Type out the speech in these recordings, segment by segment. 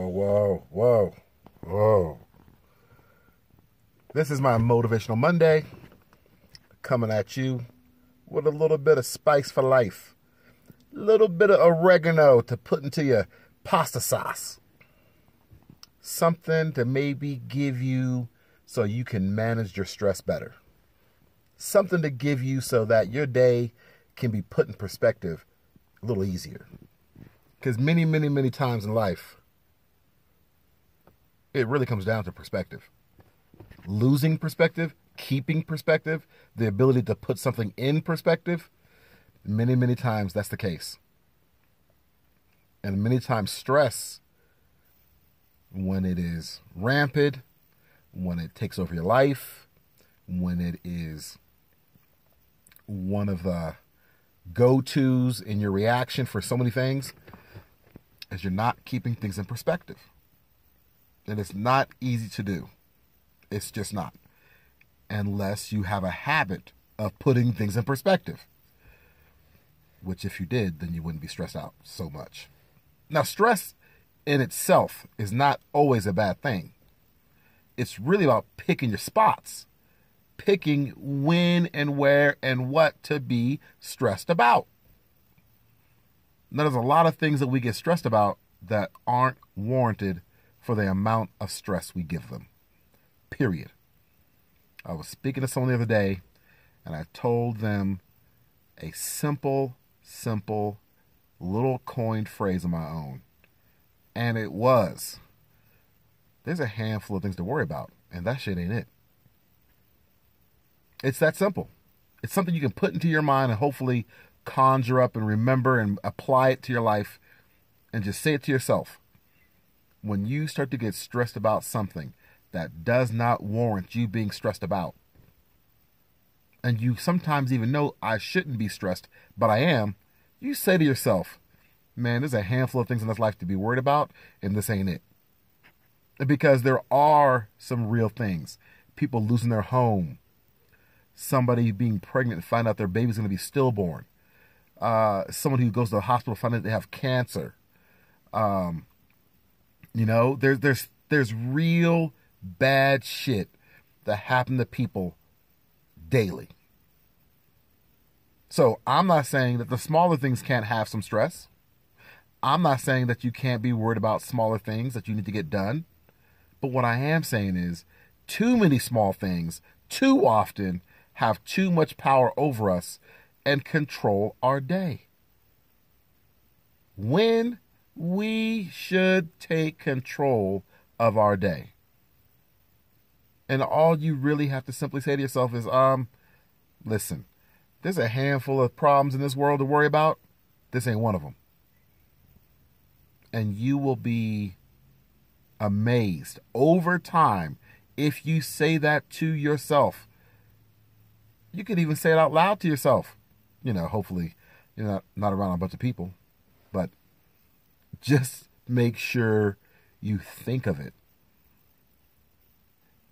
Whoa. This is my Motivational Monday, coming at you with a little bit of spice for life. A little bit of oregano to put into your pasta sauce. Something to maybe give you so you can manage your stress better. Something to give you so that your day can be put in perspective a little easier. Because many times in life, it really comes down to perspective. Losing perspective, keeping perspective, the ability to put something in perspective, many times that's the case. And many times stress, when it is rampant, when it takes over your life, when it is one of the go-tos in your reaction for so many things, is you're not keeping things in perspective. And it's not easy to do. It's just not. Unless you have a habit of putting things in perspective. Which if you did, then you wouldn't be stressed out so much. Now, stress in itself is not always a bad thing. It's really about picking your spots. Picking when and where and what to be stressed about. Now, there's a lot of things that we get stressed about that aren't warranted for the amount of stress we give them. Period. I was speaking to someone the other day, and I told them a simple little coined phrase of my own. And it was, there's a handful of things to worry about, and that shit ain't it. It's that simple. It's something you can put into your mind and hopefully conjure up and remember and apply it to your life and just say it to yourself. When you start to get stressed about something that does not warrant you being stressed about, and you sometimes even know I shouldn't be stressed, but I am, you say to yourself, man, there's a handful of things in this life to be worried about, and this ain't it. Because there are some real things. People losing their home. Somebody being pregnant and find out their baby's going to be stillborn. Someone who goes to the hospital find out they have cancer. There's real bad shit that happen to people daily. So I'm not saying that the smaller things can't have some stress. I'm not saying that you can't be worried about smaller things that you need to get done. But what I am saying is too many small things too often have too much power over us and control our day. When we should take control of our day. And all you really have to simply say to yourself is, listen, there's a handful of problems in this world to worry about. This ain't one of them. And you will be amazed over time if you say that to yourself. You could even say it out loud to yourself. Hopefully you're not around a bunch of people. But just make sure you think of it.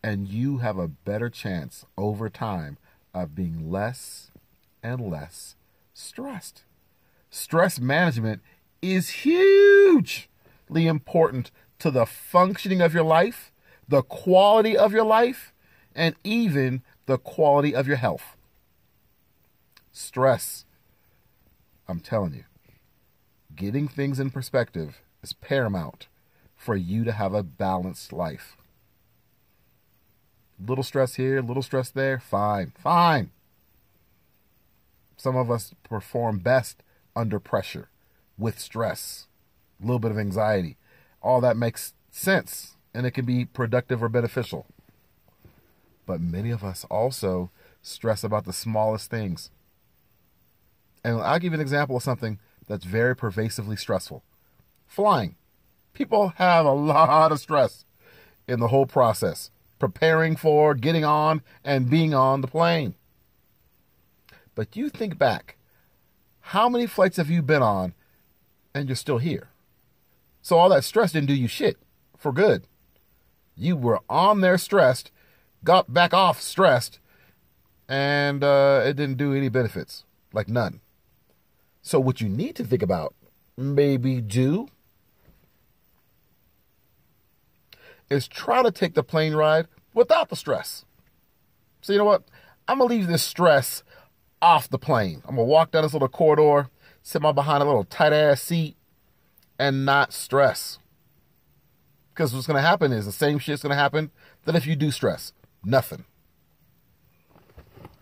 And you have a better chance over time of being less and less stressed. Stress management is hugely important to the functioning of your life, the quality of your life, and even the quality of your health. Stress, I'm telling you, getting things in perspective is paramount for you to have a balanced life. Little stress here, little stress there, fine. Some of us perform best under pressure, with stress, a little bit of anxiety. All that makes sense, and it can be productive or beneficial. But many of us also stress about the smallest things. And I'll give you an example of something that's very pervasively stressful. Flying. People have a lot of stress in the whole process. Preparing for, getting on, and being on the plane. But you think back, how many flights have you been on and you're still here? So all that stress didn't do you shit for good. You were on there stressed, got back off stressed, and it didn't do any benefits, like none. So what you need to think about, maybe do, is try to take the plane ride without the stress. So you know what? I'm going to leave this stress off the plane. I'm going to walk down this little corridor, sit behind a little tight-ass seat, and not stress. Because what's going to happen is the same shit's going to happen that if you do stress. Nothing.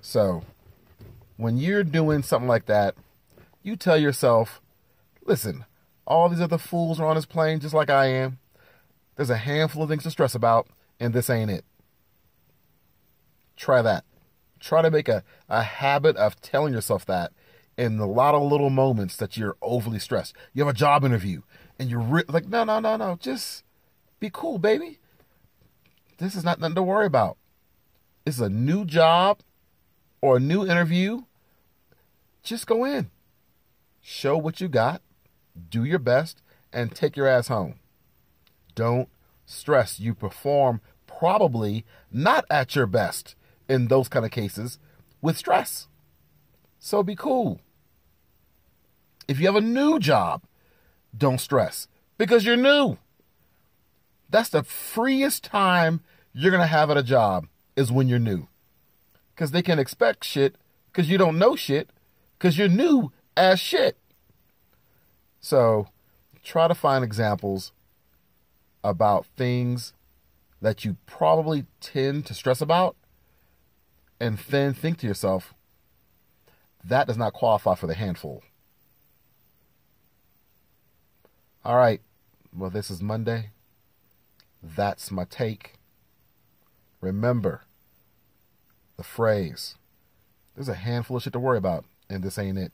So when you're doing something like that, you tell yourself, listen, all these other fools are on this plane just like I am. There's a handful of things to stress about, and this ain't it. Try that. Try to make a habit of telling yourself that in a lot of little moments that you're overly stressed. You have a job interview, and you're like, no. Just be cool, baby. This is not nothing to worry about. This is a new job or a new interview. Just go in. Show what you got. Do your best and take your ass home. Don't stress. You perform probably not at your best in those kind of cases with stress. So be cool. If you have a new job, don't stress because you're new. That's the freest time you're going to have at a job is when you're new. Because they can expect shit because you don't know shit because you're new as shit. So try to find examples about things that you probably tend to stress about and then think to yourself, that does not qualify for the handful. All right. Well, this is Monday. That's my take. Remember the phrase, there's a handful of shit to worry about, and this ain't it.